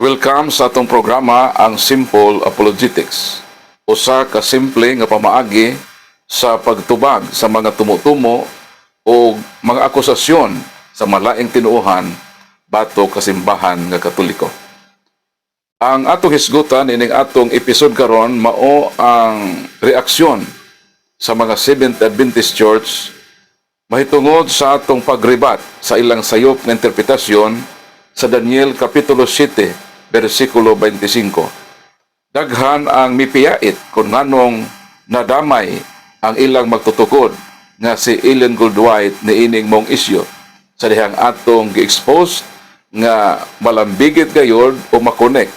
Welcome sa atong programa ang Simple Apologetics. Usa ka simple nga pamaagi sa pagtubag sa mga tumutumo o mga akusasyon sa malaing tinuohan batok kasimbahan nga Katoliko. Ang atong hisgutan ining atong episode karon mao ang reaksyon sa mga Seventh Adventist Church mahitungod sa atong pagribat sa ilang sayop nga interpretasyon sa Daniel Kapitulo 7 versikulo 25. Daghan ang mipiyait kung nganong nadamay ang ilang magtutukod nga si Ellen Goldwhite niining mong isyu sa dihang atong gi-expose nga malambigit gayod o makonek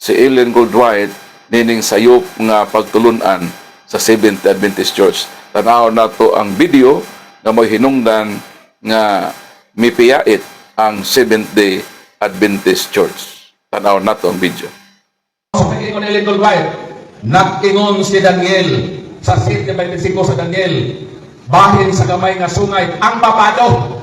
si Ellen Goldwhite nining sayop nga pagtulunan sa Seventh Adventist Church. Tanaw nato ang video nga may hinungdan nga mipiyait ang Seventh-day Adventist Church. Tanaw nato ang video. Sa pag-ingon ni Ellen Goldwhite, nag-ingon si Daniel sa 7:25 sa Daniel, bahin sa gamay nga sungay ang papado.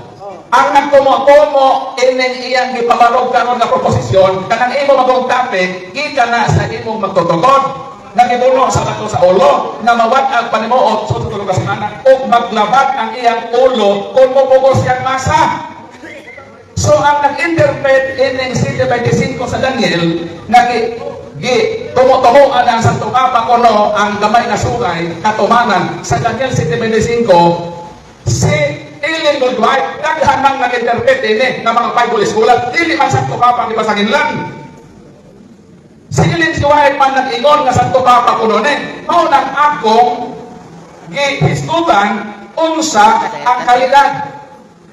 Ang nagtumo-tumo ining iyang gipabarog karon nga proposisyon kanang imo magong topic kita na sa imong magtutugod nagibuno sa bato sa ulo na mawat-ag panimuot sa tutulog ka semana ug maglabat ang iyang ulo kung mupugos yang masa. So ang nag-interpret ining 7:25 sa Daniel tumutumoan ang Santo Papa kuno ang gamay na sungay katumanan sa Daniel 7:25 si Ellen Goldwhite daghan mang nag-interpret ini ng mga Bible scholar dili man Santo Papa ang ibasangin lang. Si Ellen Goldwhite man nag-ingon nga Santo Papa kuno ni mao nang akong gihisgutan unsa ang kalidad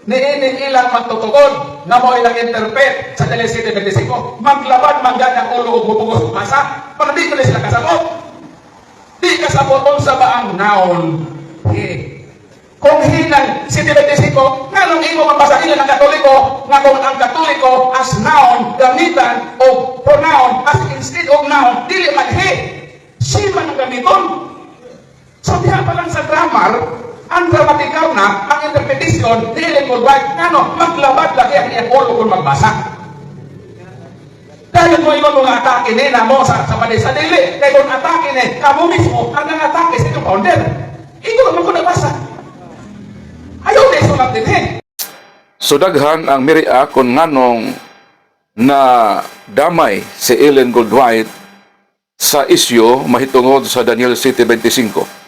ni ining ilang magtutugod na mo ilang interpret sa Daniel 7:25 maglaban man ang ulo ug mupugos masa para di ko sila kasabot. Di kasabot unsa ba ang noun kung hinang 7:25 nganong imo mabasahin ang Katoliko nga kung ang Katoliko as noun gamitan o pronoun as instead of noun dili man si man ang gamiton. So diha pa lang sa grammar ang grammatical na ang interpretation ni Ellen Goldwhite ngano maglabad lagi ang iyang ulo kung magbasa. Dahil mo ingon mga atake ni na mo sa sa dili kay kung atake ni kamo mismo ang nangatake sa inyong founder. Ito naman ko nabasa. Ayaw na isulat din So daghan ang miria kung nganong na damay si Ellen Goldwhite sa isyu mahitungod sa Daniel 7:25.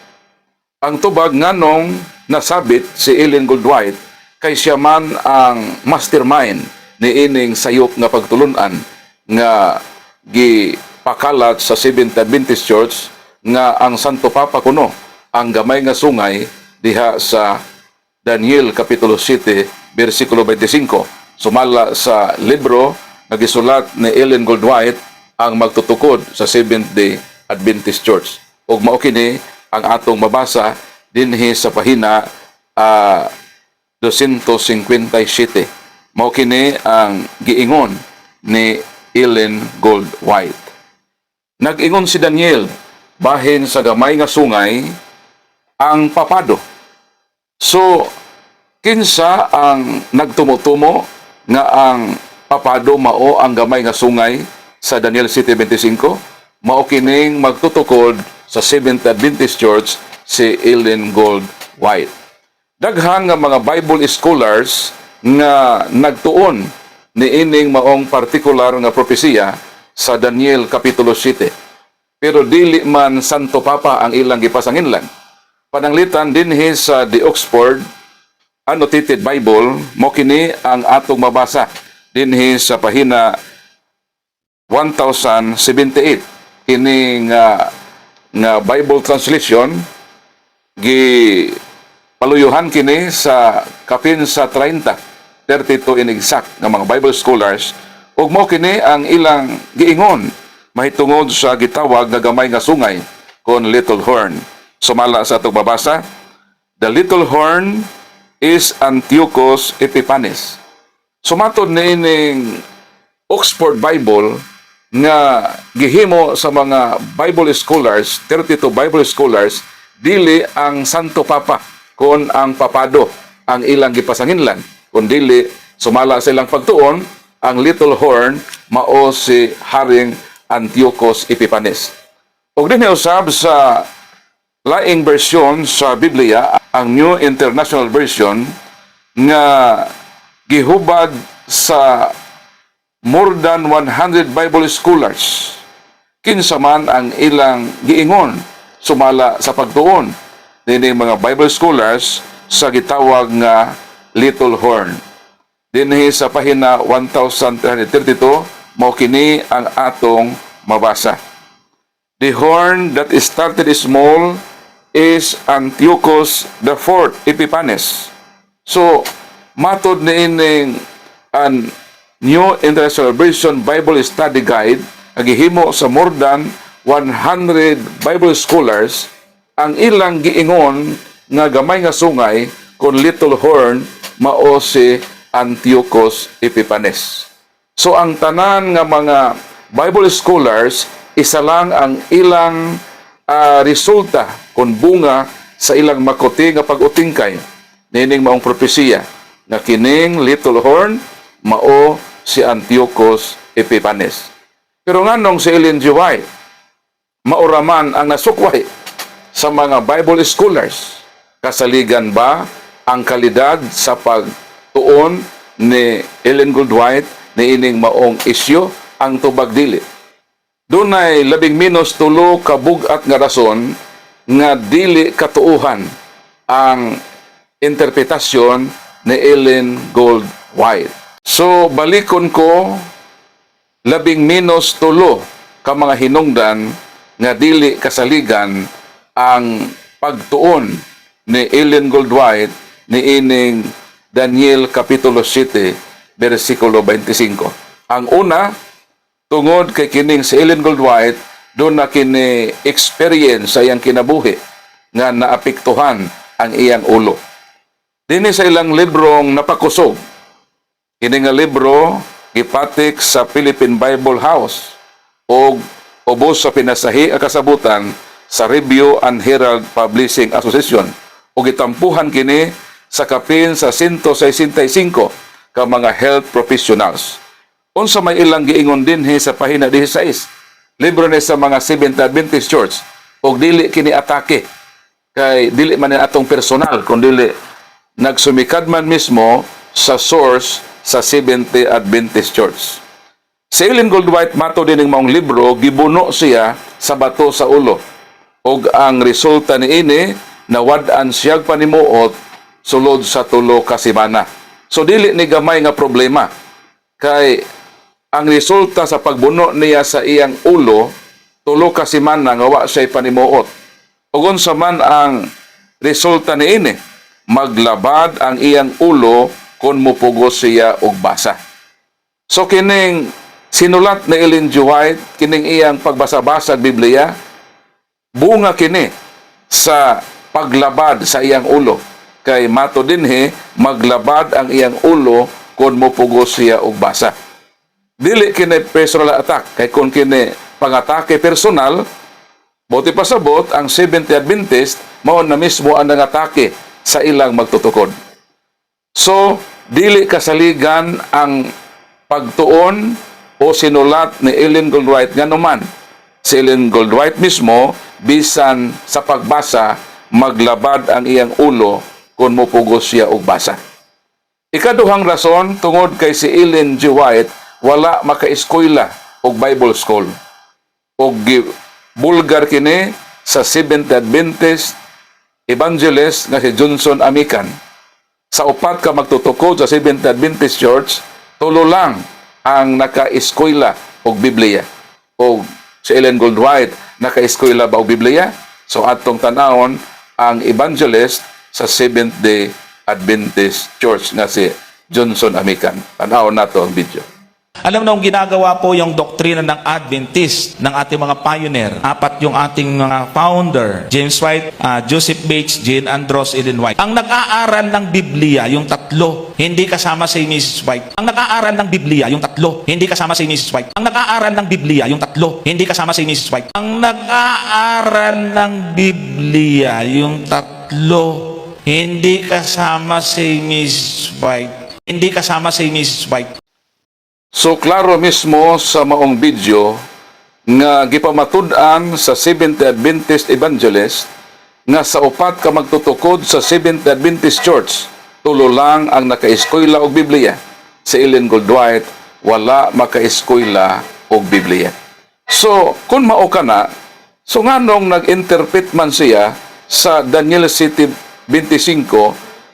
Ang tubag nganong nasabit si Ellen Goldwhite kay siya man ang mastermind ni ining sayop nga pagtulunan nga gipakalat sa Seventh Adventist Church nga ang Santo Papa kuno ang gamay nga sungay diha sa Daniel Kapitulo 7 versikulo 25 sumala sa libro nga gisulat ni Ellen Goldwhite ang magtutukod sa Seventh-day Adventist Church. Ug mao kini ang atong mabasa dinhi sa pahina 257. Mao kini ang giingon ni Ellen Goldwhite. Nag-ingon si Daniel bahin sa gamay nga sungay ang papado. So kinsa ang nagtumutumo nga ang papado mao ang gamay nga sungay sa Daniel 7:25? Mao kining magtutukod sa Seventh Adventist Church si Ellen Goldwhite. Daghan nga mga Bible scholars nga nagtuon ni ining maong partikular nga propesiya sa Daniel Kapitulo 7. Pero dili man Santo Papa ang ilang gipasanginlan. Pananglitan dinhi sa The Oxford Annotated Bible mo kini ang atong mabasa dinhi sa pahina 1078. Kini nga Bible translation paluyuhan kini sa kapin sa 32 in exact nga mga Bible scholars ug mao kini ang ilang giingon mahitungod sa gitawag nga gamay nga sungay kon little horn. Sumala sa atong babasa, the little horn is Antiochus Epiphanes. Sumatod ni ining Oxford Bible nga gihimo sa mga Bible scholars, 32 Bible scholars, dili ang Santo Papa kon ang papado ang ilang gipasanginlan, kundili sumala sa ilang pagtuon ang little horn mao si Haring Antiochus Epiphanes. Ug dinhi usab sa laing bersyon sa Biblia, ang New International Version nga gihubad sa more than 100 Bible scholars. Kinsa man ang ilang giingon sumala sa pagtuon dinhi mga Bible scholars sa gitawag nga little horn. Dinhi sa pahina 1332 mao kini ang atong mabasa. The horn that started small is Antiochus IV Epiphanes. So, matod ni ining an New International Version Bible Study Guide gihimo sa more than 100 Bible scholars, ang ilang giingon nga gamay nga sungay kon little horn mao si Antiochus Epiphanes. So ang tanan nga mga Bible scholars isa lang ang ilang resulta kon bunga sa ilang makuti nga pag-utingkay nining maong propesiya nga kining little horn mao si Antiochus Epiphanes. Pero nganong si Ellen G. White mauraman ang nasukway sa mga Bible scholars, kasaligan ba ang kalidad sa pagtuon ni Ellen G. White ni ining maong isyu ang tubag dili? Dunay 13 ka bug-at nga rason nga dili katuuhan ang interpretasyon ni Ellen Gold White. So balikon ko 13 ka mga hinungdan nga dili kasaligan ang pagtuon ni Ellen Gold White ni ining Daniel Kapitulo 7 versikulo 25. Ang una, tungod kay kining si Ellen Gold White, doon na kini experience sa iyang kinabuhi nga naapektuhan ang iyang ulo. Dini sa ilang librong napakusog, kini nga libro gipatik sa Philippine Bible House o ubos sa pinasahi ang kasabutan sa Review and Herald Publishing Association o gitampuhan kini sa kapin sa 165 ka mga health professionals. Unsa may ilang giingon dinhi sa pahina 16, libro ni sa mga Seventh Adventist Church, og dili kini atake kay dili man ni atong personal kundi nagsumikad man mismo sa source sa Seventh Adventist Church. Si Ellen Gold White mato din ng maong libro, gibuno siya sa bato sa ulo og ang resulta niini nawad-an siyag panimuot sulod sa 3 ka semana. So dili ni gamay nga problema kay ang resulta sa pagbuno niya sa iyang ulo 3 ka semana nga wa siya panimuot. Ug unsa man ang resulta niini, maglabad ang iyang ulo kung mupugos siya og basa. So kining sinulat ni Ellen G. White, kining iyang pagbasa-basa Biblia, bunga kini sa paglabad sa iyang ulo. Kay mato dinhi maglabad ang iyang ulo kung mupugos siya og basa. Dili kini personal attack, kay kung kini pangatake personal, buti pasabot ang Seventh Adventist mao na mismo ang nangatake sa ilang magtutukod. So, dili kasaligan ang pagtuon o sinulat ni Ellen Gold White nga naman. Si Ellen Gold White mismo, bisan sa pagbasa, maglabad ang iyang ulo kung mupugos siya og basa. Ikaduhang rason, tungod kay si Ellen G. White, wala maka-eskwela og Bible School. Og bulgar kini sa Seventh Adventist Evangelist nga si Johnson Amican. Sa 4 ka magtutukod sa Seventh Adventist Church, 3 lang ang naka-eskwela og Biblia. O si Ellen Gold White, naka-eskwela ba og Biblia? So atong tanawon ang evangelist sa Seventh-day Adventist Church nga si Johnson Amican. Tanawon nato ang video. Alam na ginagawa po yung doktrina ng Adventist ng ating mga pioneer. 4 yung ating mga founder, James White, Joseph Bates, Jane Andros, Ellen White. Ang nag-aaral ng Biblia, yung 3, hindi kasama si Mrs. White. Ang nag-aaral ng Biblia, yung 3, hindi kasama si Mrs. White. Ang nag-aaral ng Biblia, yung 3, hindi kasama si Mrs. White. Ang nag-aaral ng Biblia, yung 3, hindi kasama si Mrs. White. Hindi kasama si Mrs. White. So klaro mismo sa maong video nga gipamatud-an sa Seventh Adventist Evangelist nga sa upat ka magtutukod sa Seventh Adventist Church, tulo lang ang nakaeskwela og Biblia. Si Ellen Goldwhite wala makaeskwela og Biblia. So kung mao kana, so nganong nag-interpret man siya sa Daniel 7:25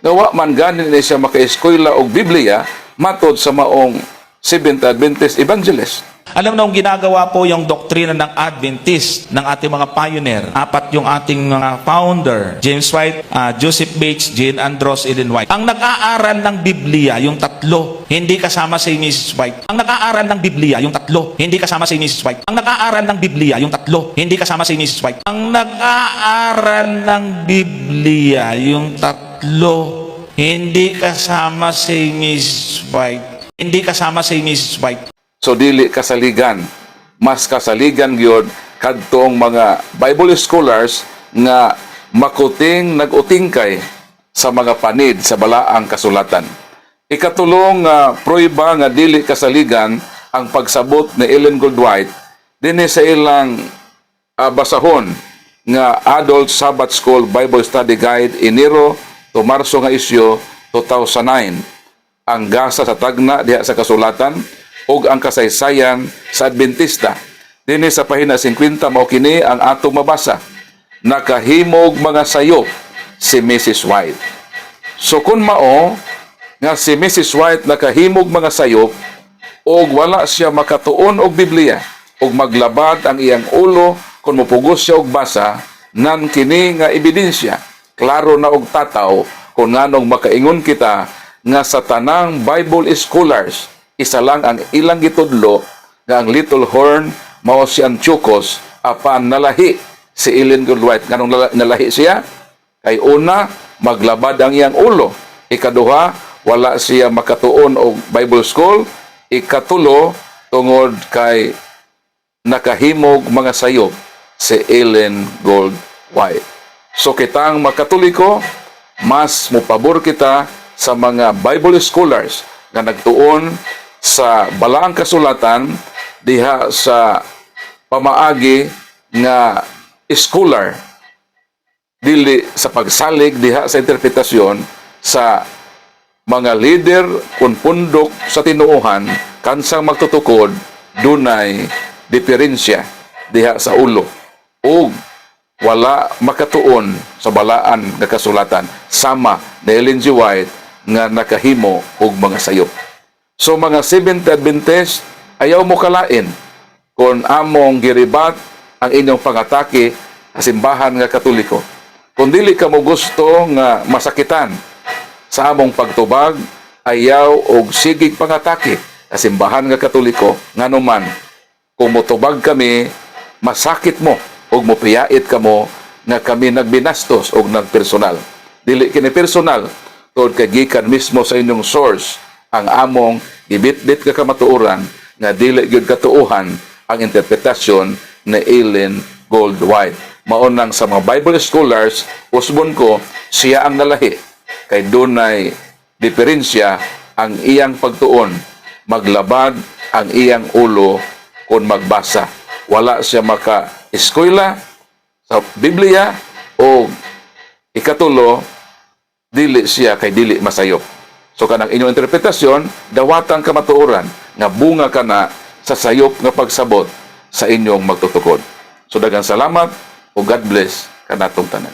nga wa man ganin na siya makaeskwela og Biblia matod sa maong Seventh Adventist Evangelist. Alam na, ginagawa po yung doktrina ng Adventist ng ating mga pioneer. Apat yung ating mga founder, James White, Joseph Bates, Jane Andros, Ellen White. Ang nag-aaral ng Biblia, yung tatlo, hindi kasama si Mrs. White. Ang nag-aaral ng Biblia, yung tatlo, hindi kasama si Mrs. White. Ang nag-aaral ng Biblia, yung tatlo, hindi kasama si Mrs. White. Ang nag-aaral ng Biblia, yung tatlo, hindi kasama si Mrs. White. Hindi kasama si Mrs. White. So dili kasaligan, mas kasaligan gyud kadtong mga Bible scholars nga makuting nag-utingkay sa mga panid sa balaang kasulatan. Ikatulong nga prueba nga dili kasaligan ang pagsabot ni Ellen Goldwhite dinhi sa ilang basahon nga Adult Sabbath School Bible Study Guide Enero to Marso nga isyu 2009. Ang gasa sa tagna diha sa kasulatan ug ang kasaysayan sa Adventista. Dinhi sa pahina 50 mao kini ang atong mabasa. Nakahimog mga sayop si Mrs. White. So kun mao nga si Mrs. White nakahimog mga sayop ug wala siya makatuon og Biblia ug maglabad ang iyang ulo kun mopugos siya og basa, nan kini nga ebidensya klaro na og tataw kung nganong makaingon kita nga sa tanang Bible scholars isa lang ang ilang gitudlo nga ang Little Horn mao si Antiochus apan nalahi si Ellen Goldwhite. Nganong nalahi siya? Kay una, maglabad ang iyang ulo. Ikaduha, wala siya makatuon og Bible school. Ikatulo, tungod kay nakahimog mga sayop si Ellen Goldwhite. So kitang makatoliko, mas mupabor kita sa mga Bible scholars nga nagtuon sa balaang kasulatan diha sa pamaagi nga scholar dili sa pagsalig diha sa interpretasyon sa mga leader kun pundok sa tinuohan kansang magtutukod dunay diferensya diha sa ulo ug wala makatuon sa balaan nga kasulatan sama ni Ellen G. White nga nakahimo og mga sayop. So mga Seventh Adventist, ayaw mo kalain kung among giribat ang inyong pangatake sa simbahan nga Katoliko. Kung dili ka mo gusto nga masakitan sa among pagtubag, ayaw og sigig pangatake sa simbahan nga Katoliko. Nganuman, kung motubag kami, masakit mo og mopiyait kamo nga kami nagbinastos og nagpersonal. Dili kini personal, tod kay gikan mismo sa inyong source ang among gibit-bit ka kamatuoran nga dili gyud katuohan ang interpretasyon ni Ellen Goldwhite. Maunang sa mga Bible scholars, usbon ko siya ang nalahi kay dunay diferensya ang iyang pagtuon, maglabad ang iyang ulo kung magbasa. Wala siya maka-eskwela sa Biblia o ikatulo, dili siya kay dili masayop. So kanang inyong interpretasyon, dawatang kamatuoran nga bunga kana sa sayop nga pagsabot sa inyong magtutukod. So daghang salamat o God bless kanatong tanan.